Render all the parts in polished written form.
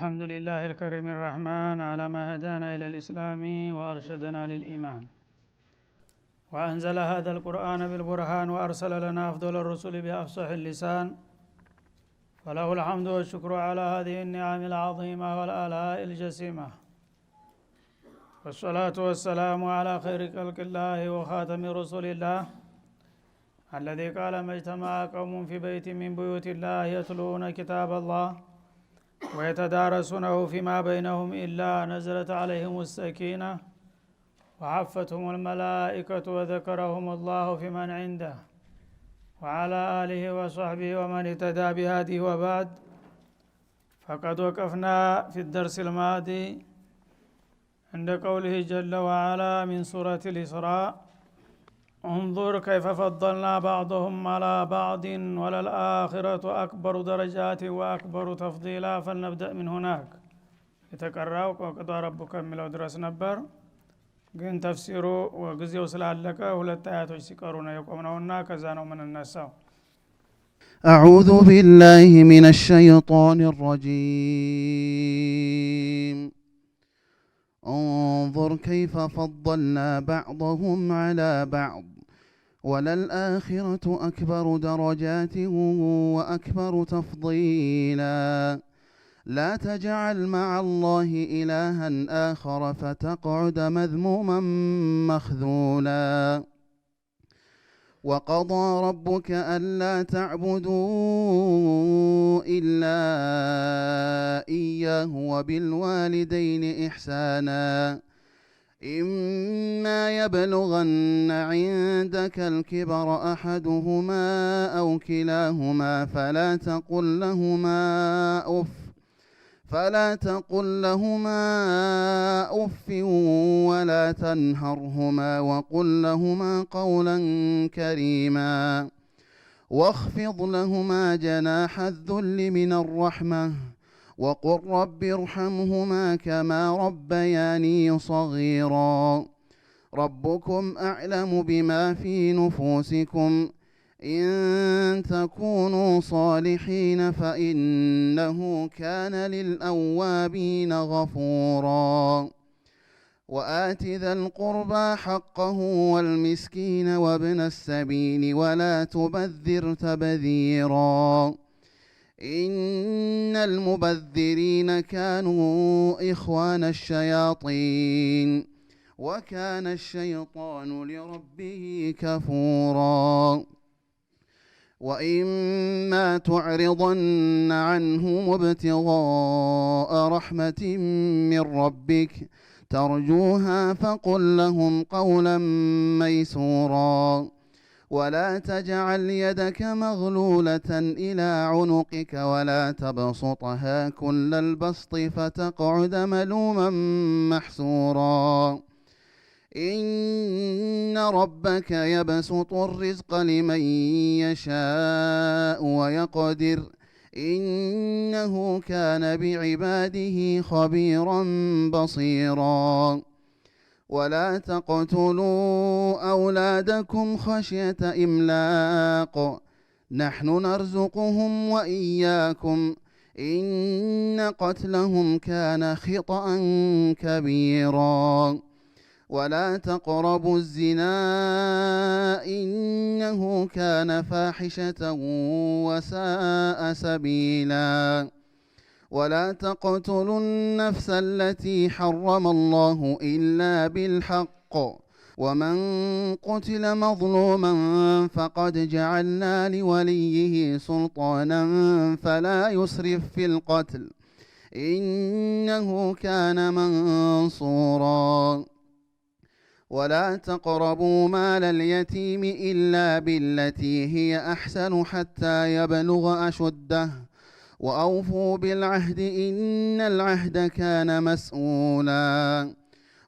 الحمد لله الكريم الرحمن على ما هدانا إلى الإسلام وأرشدنا للإيمان، وأنزل هذا القرآن بالبرهان وأرسل لنا أفضل الرسل بأفصح اللسان، فله الحمد والشكر على هذه النعم العظيمة والآلاء الجسيمة، والصلاة والسلام على خير خلق الله وخاتم رسول الله الذي قال ما اجتمع قوم في بيت من بيوت الله يتلون كتاب الله ويتدارسونه فيما بينهم إلا نزلت عليهم السكينة وحفتهم الملائكة وذكرهم الله في من عنده وعلى آله وصحبه ومن اهتدى بهذه. وبعد، فقد وقفنا في الدرس الماضي عند قوله جل وعلا من سورة الإسراء: انظر كيف فضلنا بعضهم على بعض وللآخرة أكبر درجات وأكبر تفضيلا. فلنبدأ من هناك. يتقرأوا وقضى ربك من لو درس نبر ግን ተፍሲሩ ወግዚው ስላለቀ ሁለት አያቶች ሲቀሩ ነው የቆምነውና ከዛ ነው የምንነሳው። أعوذ بالله من الشيطان الرجيم. انظر كيف فضلنا بعضهم على بعض وللآخرة أكبر درجات وأكبر تفضيلا. لا تجعل مع الله إلها آخر فتقعد مذموما مخذولا. وقضى ربك ألا تعبدوا إلا إياه وبالوالدين إحسانا. إما يبلغن عندك الكبر أحدهما أو كلاهما فلا تقل لهما أف ولا تنهرهما وقل لهما قولا كريما. واخفض لهما جناح الذل من الرحمة وقل رب ارحمهما كما ربياني صغيرا. ربكم أعلم بما في نفوسكم إن تكونوا صالحين فإنه كان للأوابين غفورا. وآت ذا القربى حقه والمسكين وابن السبيل ولا تبذر تبذيرا. إن المبذرين كانوا إخوان الشياطين وكان الشيطان لربه كفورا. وإما تعرضن عنهم ابتغاء رحمة من ربك ترجوها فقل لهم قولا ميسورا. ولا تجعل يدك مغلولة إلى عنقك ولا تبسطها كل البسط فتقعد ملوما محسورا. إن ربك يبسط الرزق لمن يشاء ويقدر إنه كان بعباده خبيرا بصيرا. ولا تقتلوا أولادكم خشية إملاق نحن نرزقهم وإياكم إن قتلهم كان خطأ كبيرا. ولا تقربوا الزنا إنه كان فاحشة وساء سبيلا. ولا تقتلوا النفس التي حرم الله إلا بالحق ومن قتل مظلوما فقد جعلنا لوليه سلطانا فلا يسرف في القتل إنه كان منصورا. ولا تقربوا مال اليتيم إلا بالتي هي أحسن حتى يبلغ أشده وأوفوا بالعهد إن العهد كان مسؤولا.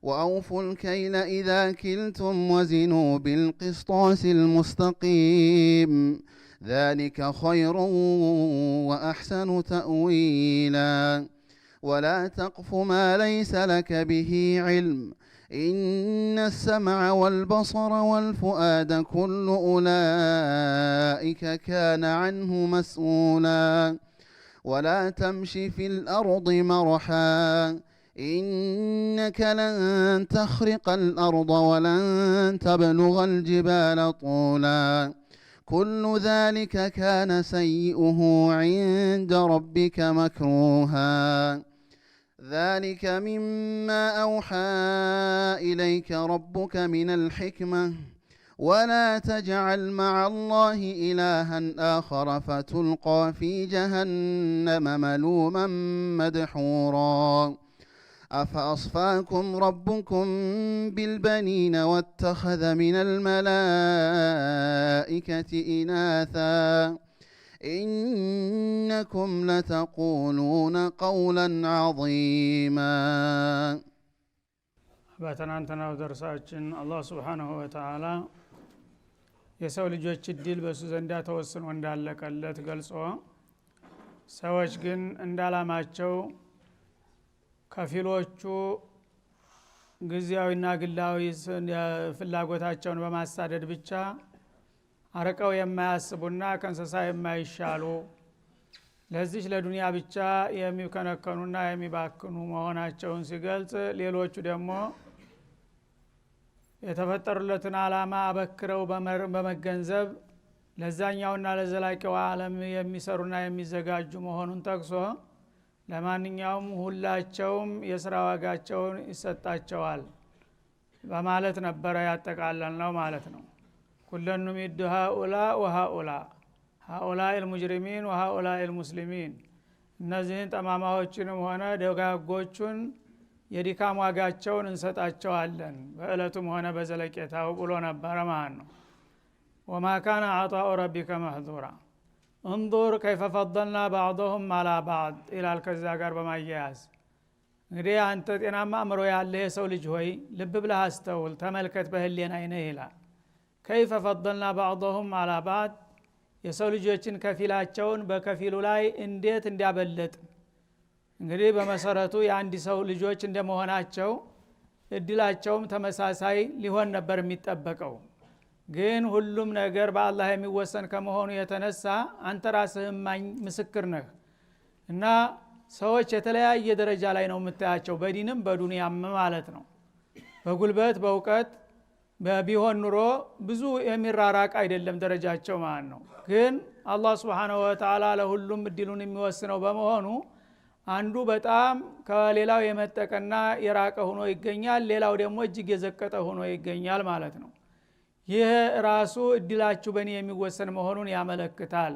وأوفوا الكيل إذا كلتم وزنوا بالقسطاس المستقيم ذلك خير وأحسن تأويلا. ولا تقف ما ليس لك به علم إن السمع والبصر والفؤاد كل أولئك كان عنه مسؤولا. ولا تمش في الأرض مرحا إنك لن تخرق الأرض ولن تبلغ الجبال طولا كل ذلك كان سيئه عند ربك مكروها ذلك مما أوحى إليك ربك من الحكمة ولا تجعل مع الله إلها آخر فتلقى في جهنم ملوما مدحورا أفأصفاكم ربكم بالبنين واتخذ من الملائكة إناثا إنكم لتقولون قولا عظيما በትናንትናው ደርሳችን አላህ ሱብሓነሁ ወተዓላ የሰው ልጆች እድል በሱ ዘንዳ ተወስኖ እንዳለቀለት ገልጾ ሰዎች ግን እንዳላማቸው ከፊሎቹ ጊዜያዊና ግላዊ ፍላጎታቸውን በማሳደድ ብቻ አረቀው የማያስቡና ከእንስሳ የማይሻሉ ለዚህ ለዱንያ ብቻ የሚከነከኑና የሚባክኑ መሆናቸውን ሲገልጽ ሌሎቹ ደግሞ የተፈጠሩለትን ዓላማ አበክረው በመገንዘብ ለዛኛውና ለዘላቂው ዓለም የሚሰሩና የሚዘጋጁ መሆኑን ጠቅሶ ለማንኛውም ሁላቸውም የሥራ ዋጋቸውን ይሰጣቸዋል በማለት ነበር ያጠቃለልነው ማለት ነው። ኩለን ሚድ ሃኡላ ወሃኡላ ሃኡላ المجرمين وهؤلاء المسلمين እነዚህን ጠማማዎችንም ሆነ ደጋጎቹን የዲካም ዋጋቸውን እንሰጣቸዋለን በእለቱም ሆነ በዘለቄታው ብሎ ነበር ማለት ነው። وما كان عطاء ربك محظورا انظر كيف فضلنا بعضهم على بعض الى ከዛ ጋር በማያያዝ እንግዲህ አንተ ጤናማ አእምሮ ያለህ የሰው ልጅ ሆይ ልብ ብለህ አስተውል ተመልከት በህሊና አይነህ ይላል። كيف فضلنا بعضهم على بعض የሰው ልጆችን ከፊላቸውን በከፊሉ ላይ እንዴት እንዲያበለጥ እንግዲህ በመሰረቱ የአንድ ሰው ልጆች እንደመሆናቸው እድላቸውም ተመሳሳይ ሊሆን ነበር የሚጠበቀው። ግን ሁሉም ነገር በአላህ የሚወሰን ከመሆኑ የተነሳ አንተ ራስህ ምስክር ነህ እና ሰዎች የተለያየ ደረጃ ላይ ነው የምታያቸው በዲንም በዱንያም ማለት ነው። በጉልበት በእውቀት ቢሆን ኑሮ ብዙ የሚራራቅ አይደለም ደረጃቸው ማለት ነው። ግን አላህ Subhanahu Wa Ta'ala ለሁሉም እድሉን የሚወስነው በመሆኑ አንዱ በጣም ከሌላው የመጠቀና የራቀ ሆኖ ይገኛል፣ ሌላው ደግሞ እጅግ የዘቀጠ ሆኖ ይገኛል ማለት ነው። ይህ ራሱ እድላችሁ በእኔ የሚወሰን መሆኑን ያመለክታል።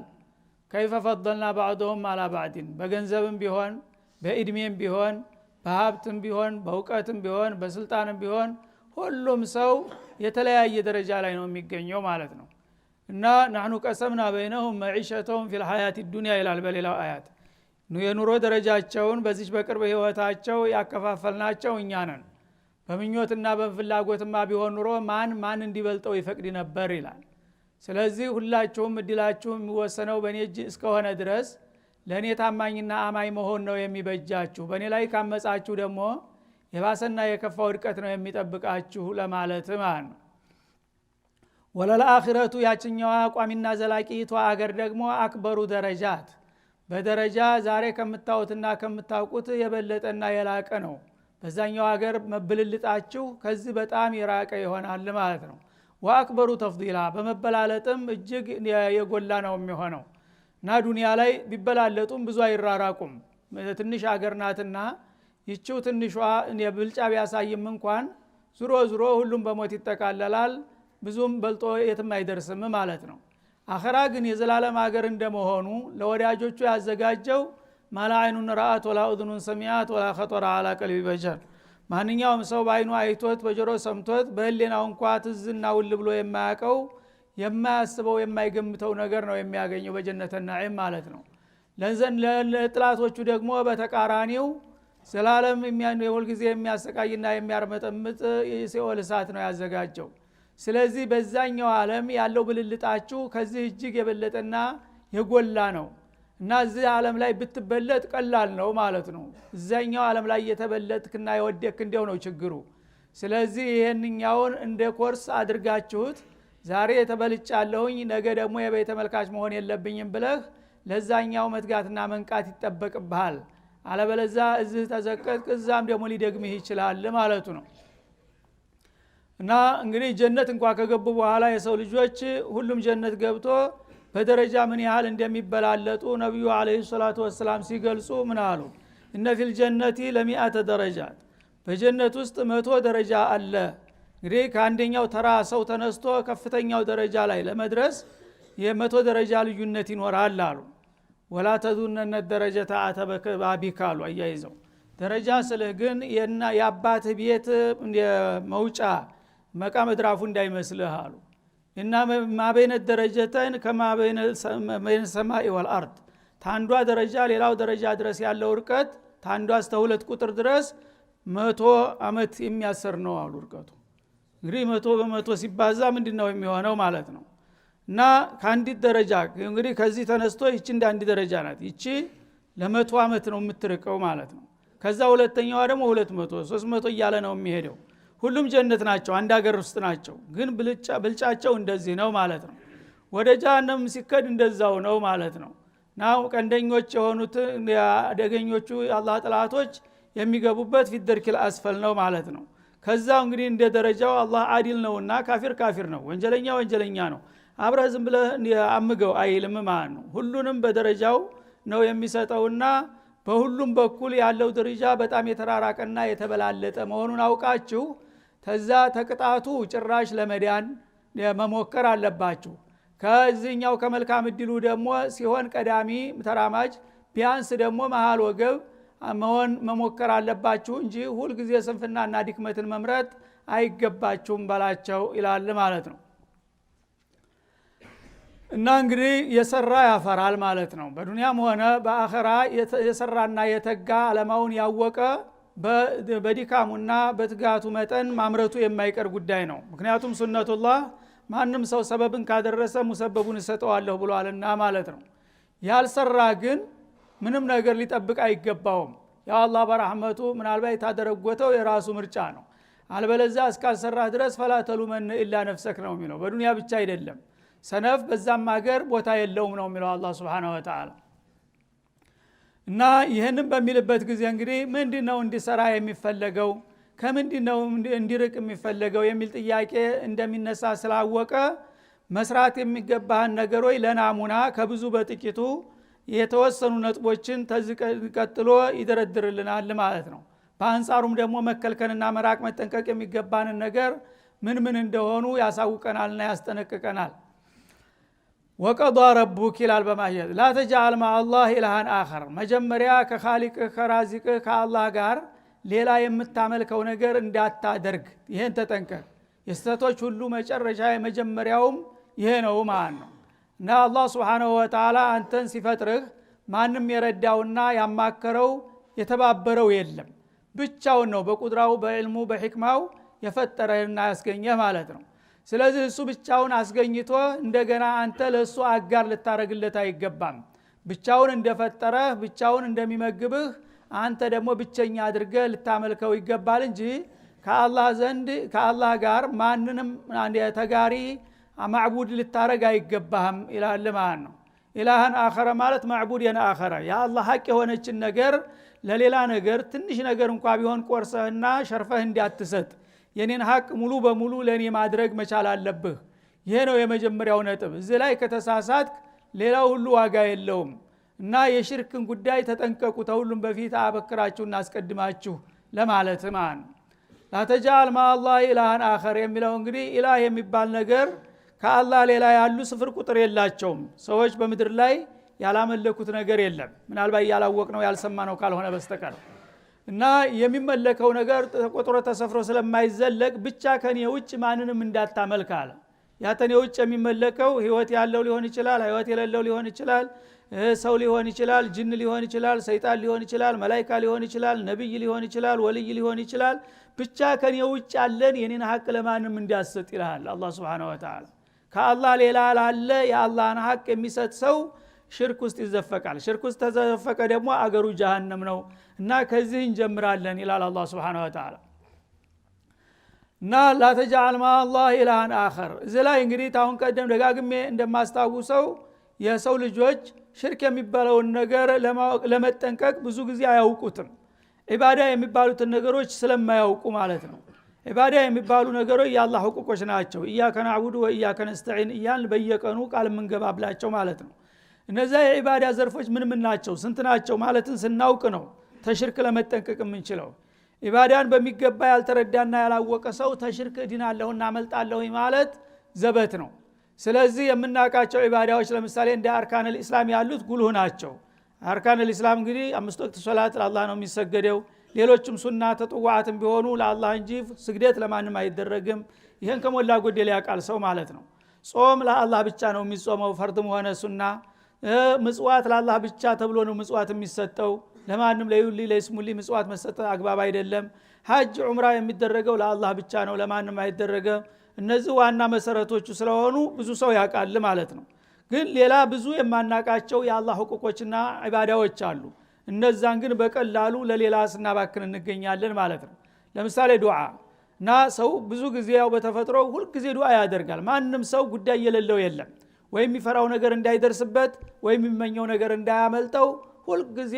كيف فضلنا بعضهم على بعض በገንዘብም ቢሆን በእድሜም ቢሆን በሀብትም ቢሆን በእውቀትም ቢሆን በስልጣንም ቢሆን ሁሉም ሰው የተለያየ ደረጃ ላይ ነው የሚገኘው ማለት ነው። እና نحن قسمنا بينهم معيشتهم في الحياة الدنيا ይላል በሌላው አያት። የኑሮ ደረጃቸውን በዚህ በቅርብ ህይወታቸው ያከፋፈልናቸው እኛ ነን። በምኞትና በፍላጎትማ ቢሆን ኑሮ ማን እንዲበልጠው ይፈቅድ ነበር ይላል። ስለዚህ ሁላችሁም እድላችሁ የሚወሰነው በእኔ እጅ እስከሆነ ድረስ ለእኔ ታማኝና አማኝ መሆን ነው የሚበጃችሁ። በእኔ ላይ ካመጻችሁ ደግሞ የባሰና የከፋ ውድቀት ነው የሚጠብቃችሁ ለማለት ማለት ነው። ወለልአኺረቱ ያችኛዋ ቋሚና ዘላቂቷ አገር ደግሞ አክበሩ ደረጃት በደረጃ ዛሬ ከምታውትና ከምታውቁት የበለጠና የላቀ ነው። በዛኛው ሀገር መብልልጣችሁ ከዚህ በጣም የራቀ ይሆናል ማለት ነው። ወአክበሩ ተፍዲላ በመበላለጥም እጅግ የጎላ ነው የሚሆነው። እና ዱንያ ላይ ቢበላለጡም ብዙ አይራራቁም። ትንሽ ሀገር ናትና ይቺው ትንሿ የብልጫ ቢያሳይም እንኳን ዙሮ ሁሉም በሞት ይጠቃለላል፣ ብዙም በልጦ የትም አይደርስም ማለት ነው። አኺራ ግን የዘላለም ሀገር እንደመሆኑ ለወዳጆቹ ያዘጋጀው ማላአይኑን ረአት ወላ ኡዝኑን ሰሚዓት ወላ ኸጠረ አላ ቀልቢ በሸር ማንኛውም ሰው በአይኑ አይቶት በጆሮ ሰምቶት በህሊናው እንኳን ትዝና ውል ብሎ የማያውቀው የማያስበው የማይገምተው ነገር ነው የሚያገኘው በጀነተ ነዒም ማለት ነው። ለጥላቶቹ ደግሞ በተቃራኒው ዘላለም የሚያነውል ጊዜ የሚያሰቃይና የሚያርመጠምጥ የሲኦል እሳት ነው ያዘጋጀው። ስለዚህ በዛኛው ዓለም ያለው ብልልጣችሁ ከዚህ እጅግ የበለጠና የጎላ ነው እና እዚህ ዓለም ላይ ብትበለጥ ቀላል ነው ማለት ነው። እዛኛው ዓለም ላይ የተበለጥክና የወደክ እንደው ነው ችግሩ። ስለዚህ ይሄንኛውን እንደ ኮርስ አድርጋችሁት ዛሬ ተበልጫለሁኝ ነገ ደግሞ የቤተ መልካች መሆን የለብኝም ብለህ ለዛኛው መትጋትና መንቃት ይጠበቅብሃል። አለበለዛ እዚህ ተዘቀጥቅ እዛም ደግሞ ሊደግምህ ይችላል ማለቱ ነው። እና እንግዲህ ጀነት እንኳን ከገቡ በኋላ የሰው ልጆች ሁሉም ጀነት ገብቶ በደረጃ ምን ያህል እንደሚበላለጡ ነብዩ አለይሂ ሰላቱ ወሰለም ሲገልጹ ምን አሉ? እነ ፊል ጀነቲ ለሚአተ ደረጃት፣ በጀነት ውስጥ 100 ደረጃ አለ። እንግዲህ ከአንደኛው ተራ ሰው ተነስቶ ከፍተኛው ደረጃ ላይ ለመድረስ የ100 ደረጃ ልዩነት ይኖራል አሉ። ወላ ተዙነነ ደረጃተ አተበከባቢካሉ አያይዘው ደረጃ ስልህ ግን የአባትህ ቤት መውጫ መቃም ድራፉ እንዳይመስልህ አሉ። እና ማበይነ ደረጃተን ከማበይነ ሰማይ ወልአርድ፣ ታንዷ ደረጃ ሌላው ደረጃ ድረስ ያለው ርቀት ታንዷ እስከ 2 ቁጥር ድረስ 100 አመት የሚያሰር ነው አሉ ርቀቱ። እንግዲህ 100 በ100 ሲባዛ ምንድነው የሚሆነው ማለት ነው። እና ከአንዲት ደረጃ እንግዲህ ከዚህ ተነስቶ ይቺ እንደ አንድ ደረጃ ናት። ይቺ ለ100 አመት ነው የምትርቀው ማለት ነው። ከዛ ሁለተኛዋ ደግሞ 200 300 እያለ ነው የሚሄደው። ሁሉም ጀነት ናቸው፣ አንድ ሀገር ውስጥ ናቸው። ግን ብልጫቸው እንደዚህ ነው ማለት ነው። ወደ ጀሃነም ሲከድ እንደዛው ነው ማለት ነው። ናው ቀንደኞች የሆኑት አደገኞቹ የአላህ ጥላቶች የሚገቡበት ፊደርኪል አስፈል ነው ማለት ነው። ከዛው እንግዲህ እንደ ደረጃው አላህ አዲል ነውና ካፊር ካፊር ነው፣ ወንጀለኛ ወንጀለኛ ነው። አብረህ ዝም ብለህ አምገው አይልም ማለት ነው። ሁሉንም በደረጃው ነው የሚሰጠውና በሁሉም በኩል ያለው ደረጃ በጣም የተራራቀና የተበላለጠ መሆኑን አውቃችሁ ተዛ ተቅጣቱ ጭራሽ ለመዳን መሞከር አለባችሁ። ከዚህኛው ከመልካም እድሉ ደግሞ ሲሆን ቀዳሚ ተራማጅ ቢያንስ ደግሞ መሃል ወገብ መሆን መሞከር አለባችሁ እንጂ ሁሉ ጊዜ ስንፍናና ድክመትን መምረጥ አይገባችሁም በላቸው ይላል ማለት ነው። እና እንግዲህ የሰራ ያፈራል ማለት ነው። በዱንያም ሆነ በአኺራ የሰራና የተጋ ዓለማውን ያወቀ በዲካሙና በትጋቱ መጠን ማምረቱ የማይቀር ጉዳይ ነው። ምክንያቱም ሱነቱላህ ማንም ሰው ሰበብን ካደረሰ ሙሰበቡን ይሰጠዋለሁ ብሏልና ማለት ነው። ያልሰራ ግን ምንም ነገር ሊጠብቅ አይገባውም። ያ አላህ በረህመቱ ምናልባት የታደረጎተው የራሱ ምርጫ ነው። አልበለዚያ እስካልሰራህ ድረስ ፈላ ተሉመነ ኢላ ነፍሰክ ነው የሚለው። በዱንያ ብቻ አይደለም፣ ሰነፍ በዛም ሀገር ቦታ የለውም ነው የሚለው አላህ Subhanahu Wa Ta'ala። እና ይሄንን በሚልበት ጊዜ እንግዲህ ምንድነው እንዲሰራ የሚፈለገው ከምንድነው እንዲርቅ የሚፈለገው የሚል ጥያቄ እንደሚነሳ ስላወቀ መስራት የሚገባህን ነገሮች ለናሙና ከብዙ በጥቂቱ የተወሰኑ ነጥቦችን ተዝቀጥሎ ይደረድርልናል ማለት ነው። በአንጻሩም ደግሞ መከልከልና መራቅ መጠንቀቅ የሚገባንን ነገር ምን ምን እንደሆኑ ያሳውቀናልና ያስጠነቅቀናል። ወቀዷ ረቡክ ይላል በማየት ላ ተጃል ማአላህ ኢላሃን አኸር፣ መጀመሪያ ከኻሊቅህ ከራዚቅህ ከአላህ ጋር ሌላ የምታመልከው ነገር እንዳታደርግ፣ ይሄን ተጠንቀቅ። የስተቶች ሁሉ መጨረሻ የመጀመሪያውም ይሄ ነው ማለት ነው። እና አላህ Subhanahu Wa Ta'ala አንተን ሲፈጥርህ ማንም የረዳውና ያማከረው የተባበረው የለም፣ ብቻውን ነው በቁድራው በዕልሙ በሕክማው የፈጠረህና ያስገኘህ ማለት ነው። ስለዚህ እሱ ብቻውን አስገኝቶ እንደገና አንተ ለሱ አጋር ልታረግለት አይገባም። ብቻውን እንደፈጠረህ ብቻውን እንደሚመግብህ አንተ ደግሞ ብቸኛ አድርገህ ልታመልከው ይገባል እንጂ ከአላህ ዘንድ ከአላህ ጋር ማንንም ተጋሪ ማዕቡድ ልታረግ አይገባህም ይላል ማለት ነው። ኢላሃን አኸረ ማለት ማዕቡድ የነ አኸረ፣ የአላህ ሐቅ የሆነችን ነገር ለሌላ ነገር ትንሽ ነገር እንኳን ቢሆን ቆርሰህና ሸርፈህ እንዲያትሰጥ፣ የኔን ሐቅ ሙሉ በሙሉ ለኔ ማድረግ መቻል አለብህ። ይሄ ነው የመጀመሪያው ነጥብ። እዚህ ላይ ከተሳሳትክ ሌላው ሁሉ ዋጋ የለውም። እና የሽርክን ጉዳይ ተጠንቀቁ፣ ተሁሉም በፊት አበክራችሁና አስቀድማችሁ ለማለት ማለት ነው። ላተጃል ማአላህ ኢላሃን አኸር የሚለው እንግዲህ ኢላህ የሚባል ነገር ከአላህ ሌላ ያሉ ስፍር ቁጥር የላቸውም። ሰዎች በምድር ላይ ያላመለኩት ነገር የለም፣ ምናልባት ያላወቅነው ያልሰማነው ካልሆነ በስተቀር። እና የሚመለከው ነገር ተቆጥሮ ተሰፍሮ ስለማይዘለቅ ብቻ ከኔ ውጭ ማንንም እንዳታመልክ አለ። ያተኔ ውጭ የሚመለከው ህይወት ያለው ሊሆን ይችላል፣ ህይወት የሌለው ሊሆን ይችላል፣ ሰው ሊሆን ይችላል፣ ጅን ሊሆን ይችላል፣ ሰይጣን ሊሆን ይችላል፣ መላእክት ሊሆን ይችላል፣ ነብይ ሊሆን ይችላል፣ ወልይ ሊሆን ይችላል። ብቻ ከኔ ውጭ ያለን የኔን ሐቅ ለማንም እንዲያሰጥ ይላል አላህ Subhanahu Wa Ta'ala። ከአላህ ሌላ ላለ የአላህን ሐቅ የሚሰጥ ሰው ሽርክ ውስጥ ይዘፈቃል። ሽርክ ውስጥ ተዘፈቀ ደግሞ አገሩ ጀሃነም ነው። እና ከዚህ እንጀምራለን ይላል አላህ Subhanahu Wa Ta'ala። እና ላ ተጃል ማአላህ ኢላሃን አኸር እዚህ ላይ እንግዲህ ታውን ቀደም ደጋግሜ እንደማስታውሰው የሰው ልጆች ሽርክ የሚባለውን ነገር ለመጠንቀቅ ብዙ ጊዜ አያውቁትም። ዒባዳ የሚባሉትን ነገሮች ስለማያውቁ ማለት ነው። ዒባዳ የሚባሉ ነገሮች የአላህ ሁቁቆች ናቸው። ኢያከ ነዕቡዱ ወኢያከ ነስተዒን እያልን በየቀኑ ቃል የምንገባብላቸው ማለት ነው። እነዚያ የዒባዳ ዘርፎች ምን ናቸው ስንት ናቸው ማለትን ስናውቅ ነው ተሽርክ ለመጠንቀቅ የምንችለው። ዒባዳን በሚገባ ያልተረዳና ያላወቀ ሰው ተሽርክ እድናለሁና አመልጣለሁ ማለት ዘበት ነው። ስለዚህ የምናውቃቸው ዒባዳዎች ለምሳሌ እንደ አርካነል ኢስላም ያሉት ጉልህ ናቸው። አርካነል ኢስላም እንግዲህ 5 ወቅት ሶላት ለአላህ ነው የሚሰገደው። ሌሎችም ሱና ተጥዋዓትም ቢሆኑ ለአላህ እንጂ ስግደት ለማንም አይደረግም። ይሄን ከሞላ ጎደል ያውቃል ሰው ማለት ነው። ጾም ለአላህ ብቻ ነው የሚጾመው ፈርድም ሆነ ሱና። ምጽዋት ለአላህ ብቻ ተብሎ ነው ምጽዋት የሚሰጠው። ለማንም ለይውሊ ለይስሙሊ ምጽዋት መስጠት አግባብ አይደለም። ሐጅ ዑምራ የሚደረገው ለአላህ ብቻ ነው ለማንም አይደረግም። እነዚህ ዋና መሰረቶቹ ስለሆኑ ብዙ ሰው ያውቃል ማለት ነው። ግን ሌላ ብዙ የማናቃቸው የአላህ ሁቁቆችና ዒባዳዎች አሉ። እነዛን ግን በቀላሉ ለሌላ ስናባክን እንገኛለን ማለት ነው። ለምሳሌ ዱዓ እና ሰው ብዙ ጊዜ ያው በተፈጥሮ ሁሉ ጊዜ ዱዓ ያደርጋል። ማንም ሰው ጉዳይ የሌለው የለም። ወይ የሚፈራው ነገር እንዳይደርስበት ወይ የሚመኘው ነገር እንዳያመልጠው ሁሉ ጊዜ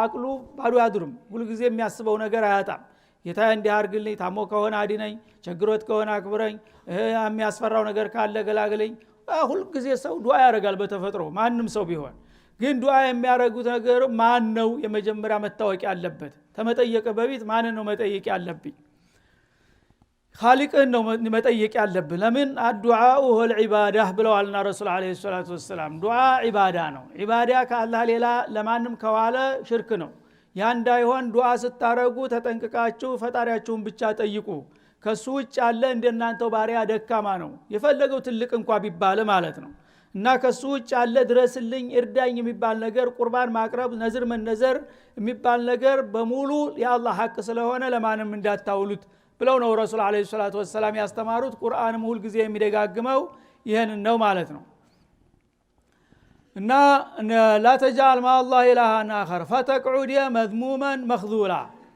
አቅሉ ባዶ ያድርም። ሁሉ ጊዜ የሚያስበው ነገር አያጣም። ጌታዬ እንዲያርግልኝ፣ ታሞ ከሆነ አድነኝ፣ ቸግሮት ከሆነ አክብረኝ፣ የሚያስፈራው ነገር ካለ ገላግለኝ። ሁሉ ጊዜ ሰው ዱዓ ያደርጋል በተፈጥሮ ማንም ሰው ቢሆን። ግን ዱዓ የሚያደርጉት ነገር ማን ነው የመጀመሪያ መታወቅ ያለበት? ተመጠየቀ በፊት ማን ነው መጠየቅ ያለብኝ? ኻሊቅን ነው መጠየቅ ያለብን። ለምን አዱዓኡ ሁል ዒባዳ ብለዋልና ረሱል አለይሂ ሰላቱ ወሰለም። ዱዓ ዒባዳ ነው። ዒባዳ ከአላህ ሌላ ለማንም ከዋለ ሽርክ ነው። ያ እንዳይሆን ዱዓ ስታረጉ ተጠንቅቃችሁ ፈጣሪያችሁን ብቻ ጠይቁ። ከሱ ውጭ ያለ እንደናንተው ባሪያ ደካማ ነው፣ የፈለገው ትልቅ እንኳን ቢባል ማለት ነው። እና ከሱ ውጭ ያለ ድረስልኝ እርዳኝ የሚባል ነገር፣ ቁርባን ማቅረብ፣ ነዝር መነዘር የሚባል ነገር በሙሉ የአላህ ሐቅ ስለሆነ ለማንም እንዳታውሉት ብለው ነው ረሱል አለይሂ ሰላቱ ወሰለም ያስተማሩት። ቁርአንም ሁሉ ጊዜ የሚደጋግመው ይሄን ነው ማለት ነው። እና ላ ተጃል ማአላህ ኢላሃን አኸር ፈተቅዑድ መዝሙመን መኽዙላ።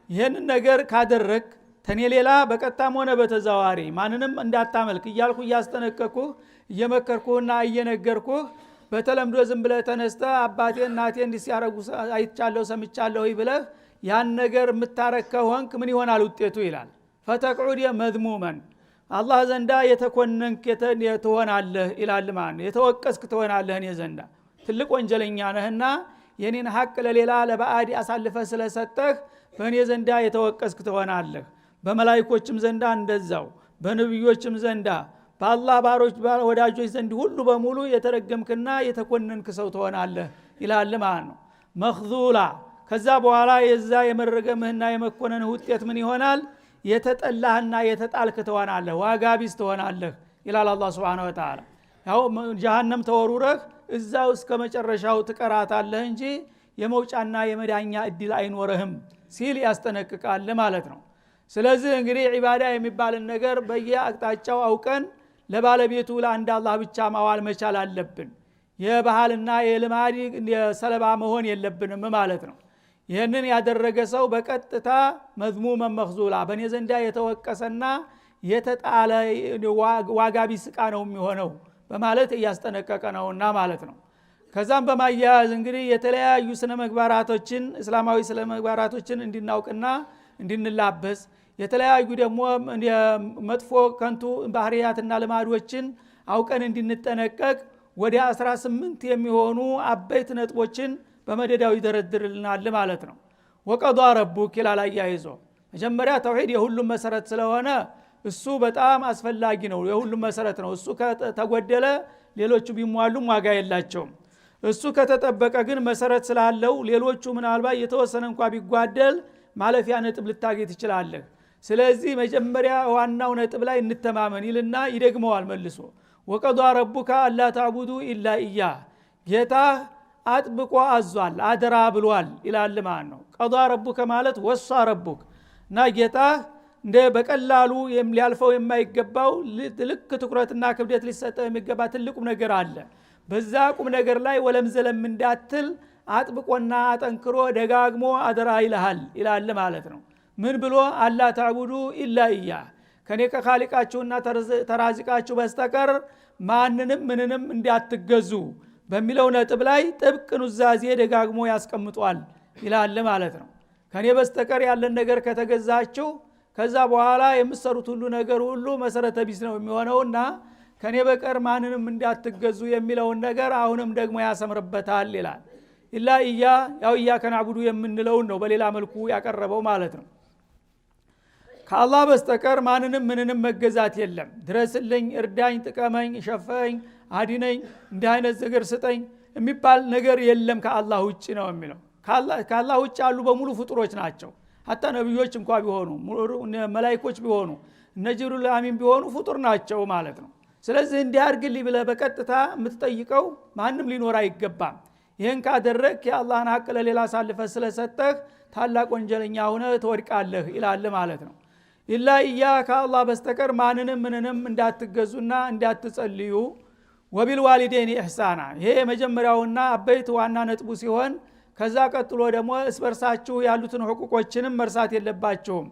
ይሄን ነገር ካደረክ ተኔ ሌላ በቀጥታም ሆነ በተዛዋሪ ማንንም እንዳታመልክ እያልኩ እያስጠነቀቅኩህ እየመከርኩህና እየነገርኩህ በተለምዶ ዝም ብለህ ተነስተህ አባቴ እናቴ እንዲህ ሲያረጉ አይቻለሁ ሰምቻለሁ ብለህ ያን ነገር የምታረክ ከሆንክ ምን ይሆናል ውጤቱ ይላል። ፈተቅዑድ መዝሙመን አላህ ዘንዳ የተኮነንክ ትሆናለህ ይላል። ማን የተወቀስክ ትሆናለህ እኔ ዘንዳ ትልቅ ወንጀለኛ ነህና የኔን ሐቅ ለሌላ ለባዕድ አሳልፈህ ስለሰጠህ በእኔ ዘንዳ የተወቀስክ ትሆናለህ። በመላእክቶችም ዘንዳ እንደዛው፣ በነብዮችም ዘንዳ፣ በአላህ ባሮች ወዳጆች ዘንድ ሁሉ በሙሉ የተረገምክና የተኮነንክ ሰው ትሆናለህ ይላል ማለት ነው። መኽዙላ ከዛ በኋላ የዛ የመረገምህና የመኮነንህ ውጤት ምን ይሆናል? የተጠላህና የተጣልክ ትሆናለህ፣ ዋጋ ቢስ ትሆናለህ ይላል አላህ Subhanahu Wa Ta'ala። ያው ጀሃነም ተወሩረህ እዛው እስከ መጨረሻው ትቀራታለህ እንጂ የመውጫና የመዳኛ እድል አይኖርህም ሲል ያስጠነቅቃል ማለት ነው። ስለዚህ እንግዲህ ዒባዳ የሚባልን ነገር በየአቅጣጫው አውቀን ለባለቤቱ ለአንድ አላህ ብቻ ማዋል መቻል አለብን። የባህልና የልማድ የሰለባ መሆን የለብንም ማለት ነው። ይህንን ያደረገ ሰው በቀጥታ መዝሙመን መኽዙላ በእኔ ዘንዳ የተወቀሰና የተጣለ ዋጋ ቢስ ዕቃ ነው የሚሆነው በማለት እያስጠነቀቀ ነውና ማለት ነው። ከዛም በማያያዝ እንግዲህ የተለያዩ ስነ ምግባራቶችን እስላማዊ ስነ ምግባራቶችን እንድናውቅና እንድንላበስ የተለያዩ ደግሞ መጥፎ ከንቱ ባህሪያትና ልማዶችን አውቀን እንድንጠነቀቅ ወደ 18 የሚሆኑ አበይት ነጥቦችን በመደዳው ይደረድርልናል ማለት ነው። ወቀዷ ረቡክ ይላል አያይዞ። መጀመሪያ ተውሂድ የሁሉም መሰረት ስለሆነ እሱ በጣም አስፈላጊ ነው፣ የሁሉም መሰረት ነው። እሱ ከተጎደለ ሌሎቹ ቢሟሉም ዋጋ የላቸውም። እሱ ከተጠበቀ ግን መሰረት ስላለው ሌሎቹ ምናልባት የተወሰነ እንኳን ቢጓደል ማለፊያ ነጥብ ልታገኝ ትችላለህ። ስለዚህ መጀመሪያ ዋናው ነጥብ ላይ እንተማመን ይልና ይደግመዋል መልሶ። ወቀዷ ረቡካ አላ ተዕቡዱ ኢላ ኢያህ፣ ጌታህ አጥብቆ አዟል አደራ ብሏል ይላል ማለት ነው። ቀዷ ረቡከ ማለት ወሷ ረቡክ እና ጌታህ እንደ በቀላሉ ሊያልፈው የማይገባው ልክ ትኩረትና ክብደት ሊሰጠው የሚገባ ትልቁም ነገር አለ። በዛ ቁም ነገር ላይ ወለም ዘለም እንዳትል አጥብቆና አጠንክሮ ደጋግሞ አደራ ይልሃል ይላል ማለት ነው። ምን ብሎ አላ ተዕቡዱ ኢላ ኢያህ፣ ከኔ ከኻሊቃችሁና ተራዚቃችሁ በስተቀር ማንንም ምንንም እንዳትገዙ በሚለው ነጥብ ላይ ጥብቅ ኑዛዜ ደጋግሞ ያስቀምጧል ይላል ማለት ነው። ከኔ በስተቀር ያለን ነገር ከተገዛችሁ ከዛ በኋላ የምትሰሩት ሁሉ ነገር ሁሉ መሰረተ ቢስ ነው የሚሆነውና ከኔ በቀር ማንንም እንዳትገዙ የሚለውን ነገር አሁንም ደግሞ ያሰምርበታል ይላል። ኢላ ኢያከ ነዕቡዱ የምንለው ነው በሌላ መልኩ ያቀረበው ማለት ነው። ከአላህ በስተቀር ማንንም ምንንም መገዛት የለም። ድረስልኝ፣ እርዳኝ፣ ጥቀመኝ፣ ሸፈኝ፣ አዲነኝ፣ እንዲህ አይነት ነገር ስጠኝ የሚባል ነገር የለም ከአላህ ውጭ ነው የሚለው። ከአላህ ውጭ ያሉ በሙሉ ፍጡሮች ናቸው። ሐታ ነብዮች እንኳን ቢሆኑ መላእክቶች ቢሆኑ እነ ጅብሪል አሚን ቢሆኑ ፍጡር ናቸው ማለት ነው። ስለዚህ እንዲያርግልኝ ብለህ በቀጥታ የምትጠይቀው ማንም ሊኖር አይገባም። ይሄን ካደረክ የአላህን ሐቅ ለሌላ አሳልፈህ ስለሰጠህ ታላቅ ወንጀለኛ ሆነህ ትወድቃለህ ይላል ማለት ነው። ኢላ ኢያከ አላህ በስተቀር ማንንም ምንንም እንዳትገዙና እንዳትጸልዩ። ወቢልዋሊደይን ኢህሳና ይሄ የመጀመሪያውና አበይት ዋና ነጥቡ ሲሆን ከዛ ቀጥሎ ደግሞ እስበርሳችሁ ያሉትን ሁቁቆችንም መርሳት የለባችሁም።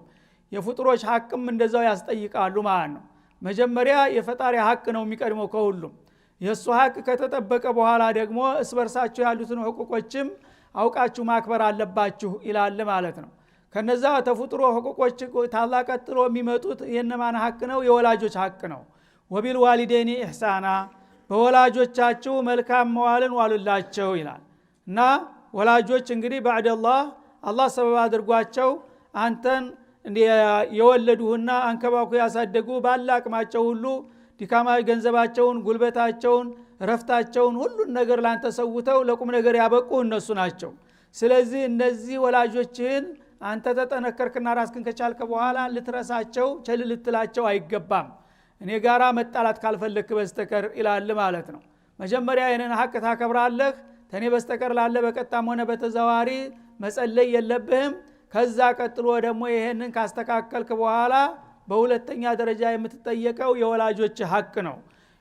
የፍጡሮች ሐቅም እንደዛው ያስጠይቃሉ ማለት ነው። መጀመሪያ የፈጣሪ ሐቅ ነው የሚቀድመው ከሁሉም። የሱ ሐቅ ከተጠበቀ በኋላ ደግሞ እስበርሳችሁ ያሉትን ሁቁቆችም አውቃችሁ ማክበር አለባችሁ ይላል ማለት ነው። ከነዛ ተፍጥሮ ሁቁቆች ታላቅ ቀጥሎ የሚመጡት የነማን ሐቅ ነው? የወላጆች ሐቅ ነው። ወቢልዋሊደይን ኢህሳና በወላጆቻችሁ መልካም መዋልን ዋሉላቸው ይላል። እና ወላጆች እንግዲህ አላህ ሰበብ አድርጓቸው አንተን የወለዱህና አንከባኩ ያሳደጉ ባለ አቅማቸው ሁሉ ድካማዊ ገንዘባቸውን፣ ጉልበታቸውን፣ ረፍታቸውን ሁሉን ነገር ላንተ ሰውተው ለቁም ነገር ያበቁ እነሱ ናቸው። ስለዚህ እነዚህ ወላጆችህን አንተ ተጠነከርክና ራስክን ከቻልከ በኋላ ልትረሳቸው ቸል ልትላቸው አይገባም። እኔ ጋራ መጣላት ካልፈለክ በስተቀር ይላል ማለት ነው። መጀመሪያ የነን ሐቅ ታከብራለህ። ተኔ በስተቀር ላለ በቀጣም ሆነ በተዘዋሪ መጸለይ የለብህም። ከዛ ቀጥሎ ደግሞ ይሄንን ካስተካከልክ በኋላ በሁለተኛ ደረጃ የምትጠየቀው የወላጆች ሐቅ ነው።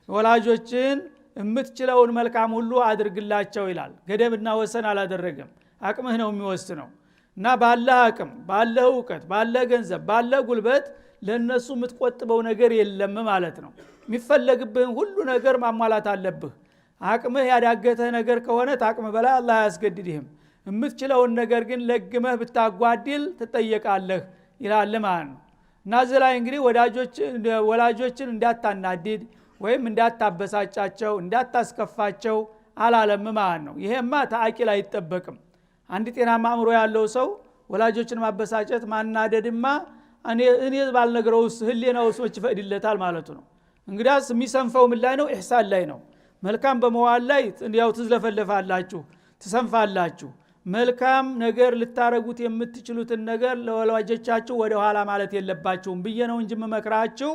የወላጆችን የምትችለውን መልካም ሁሉ አድርግላቸው ይላል። ገደብና ወሰን አላደረገም። አቅምህ ነው የሚወስነው። እና ባለህ አቅም፣ ባለህ እውቀት፣ ባለህ ገንዘብ፣ ባለህ ጉልበት ለነሱ የምትቆጥበው ነገር የለም ማለት ነው። የሚፈለግብህን ሁሉ ነገር ማሟላት አለብህ። አቅምህ ያዳገተህ ነገር ከሆነ ታቅምህ በላይ አላህ አያስገድድህም። የምትችለውን ነገር ግን ለግመህ ብታጓድል ትጠየቃለህ ይላል ማለት ነው። እና እዚህ ላይ እንግዲህ ወላጆችን እንዳታናድድ ወይም እንዳታበሳጫቸው እንዳታስከፋቸው አላለም ማለት ነው። ይሄማ ተአቂል አይጠበቅም። አንድ ጤናማ አእምሮ ያለው ሰው ወላጆችን ማበሳጨት ማናደድማ እኔ ባልነግረውስ ህሊናውስ መች ይፈቅድለታል ማለቱ ነው። እንግዲያስ የሚሰንፈው ምን ላይ ነው? ኢህሳን ላይ ነው። መልካም በመዋል ላይ ያው ትዝለፈለፋላችሁ፣ ትሰንፋላችሁ። መልካም ነገር ልታረጉት የምትችሉትን ነገር ለወላጆቻችሁ ወደ ኋላ ማለት የለባችሁም ብዬ ነው እንጂ መመክራችሁ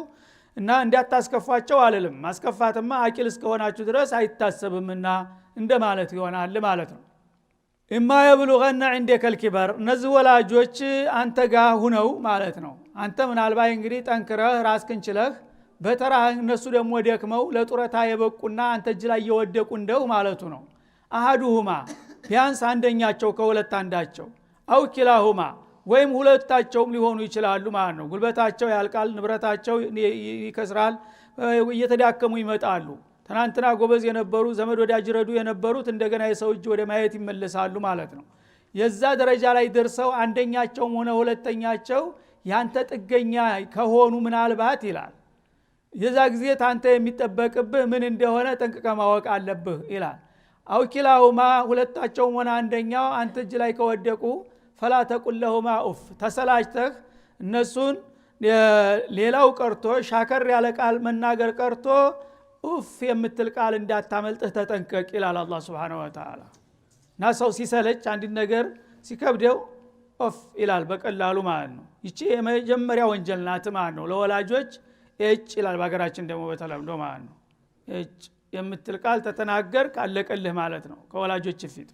እና እንዳታስከፋቸው አልልም። ማስከፋትማ አቂል እስከሆናችሁ ድረስ አይታሰብምና እንደማለት ይሆናል ማለት ነው። እማ የብሉገነ ዐንደከል ኪበር እነዚህ ወላጆች አንተ ጋር ሁነው ማለት ነው። አንተ ምናልባት እንግዲህ ጠንክረህ ራስክን ችለህ በተራ እነሱ ደግሞ ደክመው ለጡረታ የበቁና አንተ እጅ ላይ የወደቁ እንደው ማለቱ ነው። አሐዱሁማ ቢያንስ አንደኛቸው ከሁለት አንዳቸው፣ አው ኪላሁማ ወይም ሁለታቸውም ሊሆኑ ይችላሉ ማለት ነው። ጉልበታቸው ያልቃል፣ ንብረታቸው ይከስራል፣ እየተዳከሙ ይመጣሉ። ትናንትና ጎበዝ የነበሩ ዘመድ ወዳጅ ረዱ የነበሩት እንደገና የሰው እጅ ወደ ማየት ይመለሳሉ ማለት ነው። የዛ ደረጃ ላይ ደርሰው አንደኛቸውም ሆነ ሁለተኛቸው ያንተ ጥገኛ ከሆኑ ምናልባት ይላል የዛ ጊዜ ታንተ የሚጠበቅብህ ምን እንደሆነ ጠንቅቀህ ማወቅ አለብህ ይላል። አው ኪላሁማ ሁለታቸውም ሆነ አንደኛው አንተ እጅ ላይ ከወደቁ ፈላ ተቁል ለሁማ ኡፍ ተሰላችተህ እነሱን ሌላው ቀርቶ ሻከር ያለ ቃል መናገር ቀርቶ ኡፍ የምትል ቃል እንዳታመልጥህ ተጠንቀቅ ይላል አላህ Subhanahu Wa Ta'ala። እና ሰው ሲሰለች አንድ ነገር ሲከብደው ኡፍ ይላል በቀላሉ ማለት ነው። ይቺ የመጀመሪያ ወንጀል ናት ማለት ነው። ለወላጆች እጭ ይላል በአገራችን ደግሞ በተለምዶ ማለት ነው። እጭ የምትል ቃል ተተናገር ካለቀልህ ማለት ነው ከወላጆች ፊት።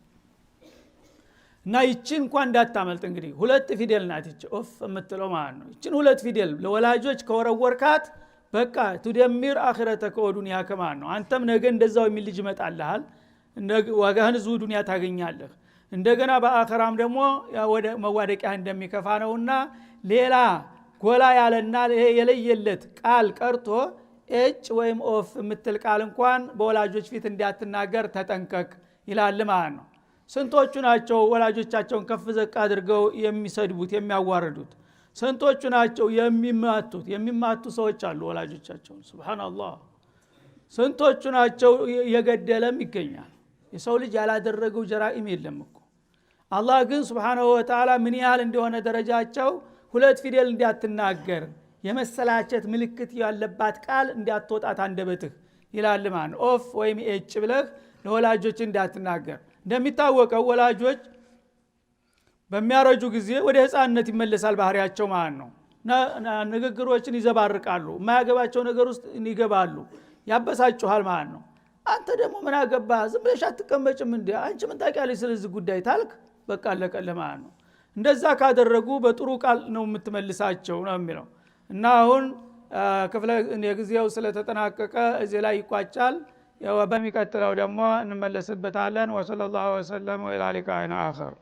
እና ይቺን እንኳን እንዳታመልጥ እንግዲህ ሁለት ፊደል ናት ይቺ ኡፍ የምትለው ማለት ነው። ይቺን ሁለት ፊደል ለወላጆች ከወረወርካት በቃ ትደምር አኺረተከ ወዱንያ ከማን ነው። አንተም ነገ እንደዛው የሚል ልጅ ይመጣልሃል፣ ዋጋህን ዙ ዱንያ ታገኛለህ። እንደገና በአኺራም ደግሞ ወደ መዋደቂያ እንደሚከፋ ነውና ሌላ ጎላ ያለና የለየለት ቃል ቀርቶ ኤጭ ወይም ኦፍ የምትል ቃል እንኳን በወላጆች ፊት እንዲያትናገር ተጠንቀቅ ይላል ማለት ነው። ስንቶቹ ናቸው ወላጆቻቸውን ከፍ ዘቅ አድርገው የሚሰድቡት የሚያዋርዱት? ስንቶቹ ናቸው የሚማቱ ሰዎች አሉ ወላጆቻቸውን። ሱብሃንአላህ። ስንቶቹ ናቸው የገደለም ይገኛል። የሰው ልጅ ያላደረገው ጀራኢም የለም እኮ። አላህ ግን ሱብሃነሁ ወተዓላ ምን ያህል እንደሆነ ደረጃቸው ሁለት ፊደል እንዲያትናገር የመሰላቸት ምልክት ያለባት ቃል እንዲያትወጣት አንደበትህ ይላል ማለት ነው። ኦፍ ወይም ኤጭ ብለህ ለወላጆች እንዳትናገር። እንደሚታወቀው ወላጆች በሚያረጁ ጊዜ ወደ ህፃንነት ይመለሳል ባህሪያቸው ማለት ነው። ንግግሮችን ይዘባርቃሉ፣ የማያገባቸው ነገር ውስጥ ይገባሉ፣ ያበሳጩሃል ማለት ነው። አንተ ደግሞ ምን አገባህ? ዝም ብለሽ አትቀመጭም እንዴ? አንቺ ምን ታውቂያለሽ ስለዚህ ጉዳይ ታልክ በቃ አለቀልህ ማለት ነው። እንደዛ ካደረጉ በጥሩ ቃል ነው የምትመልሳቸው ነው የሚለው። እና አሁን ክፍለ ጊዜው ስለተጠናቀቀ እዚህ ላይ ይቋጫል። በሚቀጥለው ደግሞ እንመለስበታለን። ወሰለላሁ ዐለይሂ ወሰለም ወኢላ ሊቃኢን አኺር